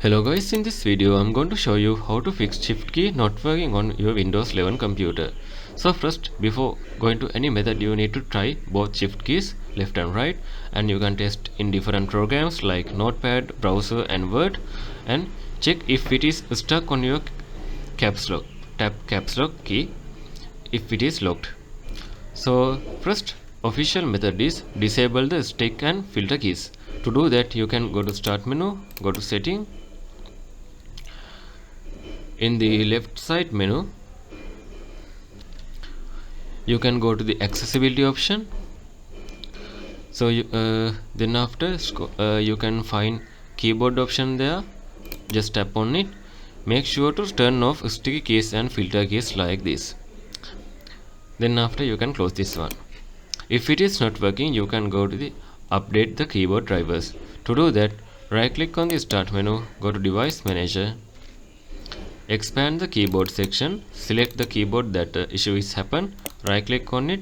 Hello guys, in this video I'm going to show you how to fix shift key not working on your Windows 11 computer. So first, before going to any method, you need to try both shift keys left and right, and you can test in different programs like Notepad, browser and Word, and check if it is stuck on your caps lock. Tap caps lock key if it is locked. So first official method is disable the stick and filter keys. To do that, you can go to start menu, go to setting. In the left side menu, you can go to the accessibility option. So then after you can find keyboard option there. Just tap on it. Make sure to turn off sticky keys and filter keys like this. Then after you can close this one. If it is not working, you can go to the update the keyboard drivers. To do that, right click on the start menu, go to device manager, expand the keyboard section, select the keyboard that issue is happened, right click on it,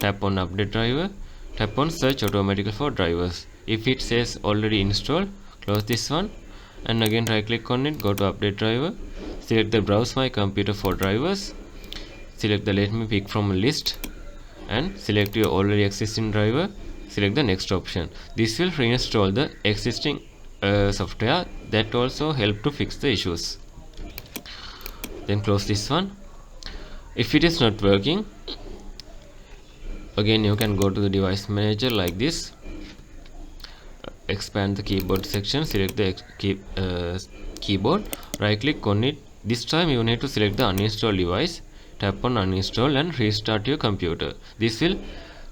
tap on update driver, tap on search automatically for drivers. If it says already installed, close this one, and again right click on it, go to update driver, select the browse my computer for drivers, select the let me pick from a list, and select your already existing driver, select the next option. This will reinstall the existing software that also help to fix the issues. Then close this one. If it is not working, again you can go to the device manager like this, expand the keyboard section, select the keyboard, right click on it. This time you need to select the uninstall device, tap on uninstall and restart your computer. This will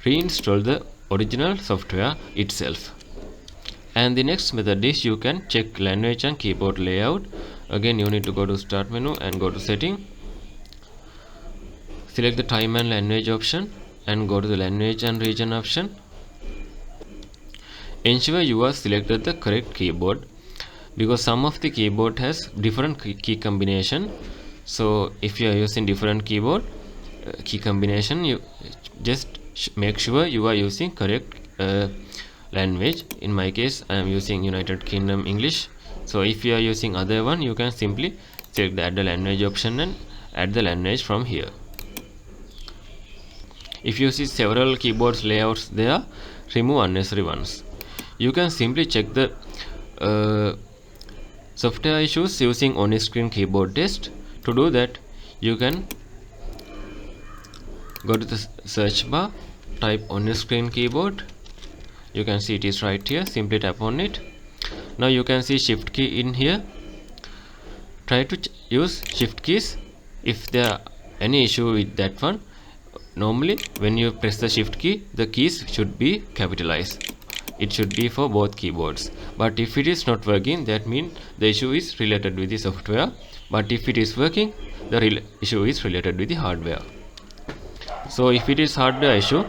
reinstall the original software itself. And the next method is you can check language and keyboard layout. Again you need to go to start menu and go to setting, select the time and language option and go to the language and region option. Ensure you are selected the correct keyboard, because some of the keyboard has different key combination. So if you are using different keyboard key combination, you just make sure you are using correct language. In my case I am using United Kingdom English. So if you are using other one, you can simply select the add the language option and add the language from here. If you see several keyboards layouts there, remove unnecessary ones. You can simply check the software issues using on-screen keyboard test. To do that, you can go to the search bar, type on-screen keyboard. You can see it is right here. Simply tap on it. Now you can see shift key in here. Try to use shift keys if there are any issue with that one. Normally when you press the shift key, the keys should be capitalized. It should be for both keyboards. But if it is not working, that means the issue is related with the software. But if it is working, the issue is related with the hardware. So if it is hardware issue,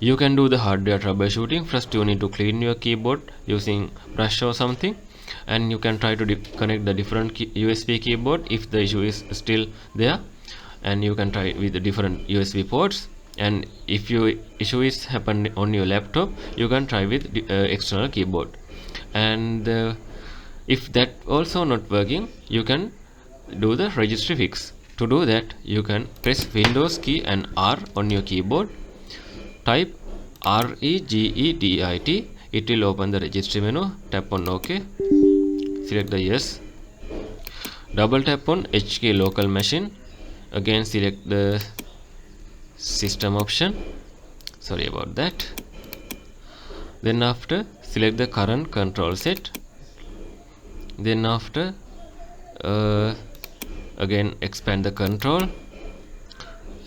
you can do the hardware troubleshooting. First you need to clean your keyboard using brush or something, and you can try to connect the different USB keyboard if the issue is still there, and you can try with the different USB ports. And if your issue is happened on your laptop, you can try with the external keyboard. And if that also not working, you can do the registry fix. To do that, you can press Windows key and R on your keyboard, type REGEDIT. It will open the registry menu. Tap on OK, select the yes, double tap on H key local machine, again select the system option, sorry about that. Then after select the current control set. Then after again expand the control,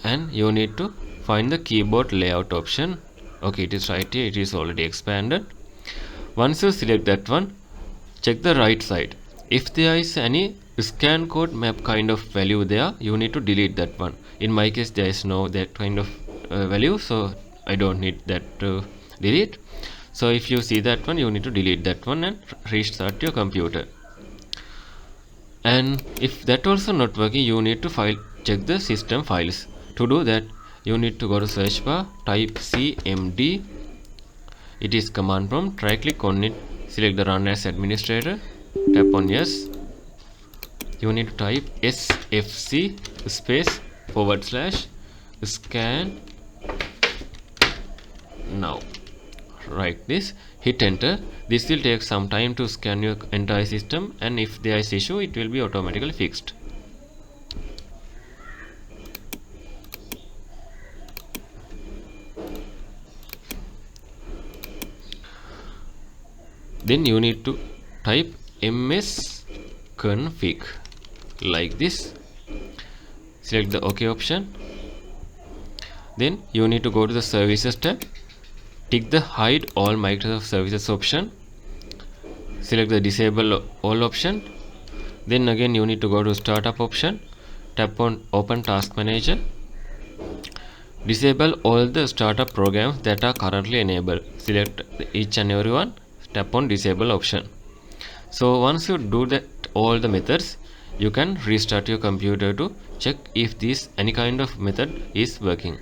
and you need to find the keyboard layout option. Okay, it is right here, it is already expanded. Once you select that one, check the right side. If there is any scan code map kind of value there, you need to delete that one. In my case there is no that kind of value, so I don't need that to delete. So if you see that one, you need to delete that one and restart your computer. And if that also not working, you need to check the system files. To do that, you need to go to search bar, type cmd. It is command prompt. Right click on it, select the run as administrator, tap on yes, you need to type sfc space / scan now. Write this, hit enter. This will take some time to scan your entire system, and if there is issue, it will be automatically fixed. Then you need to type msconfig like this. Select the OK option. Then you need to go to the services tab. Tick the hide all Microsoft services option. Select the disable all option. Then again you need to go to startup option. Tap on open task manager. Disable all the startup programs that are currently enabled. Select each and every one. Tap on disable option. So once you do that all the methods, you can restart your computer to check if this any kind of method is working.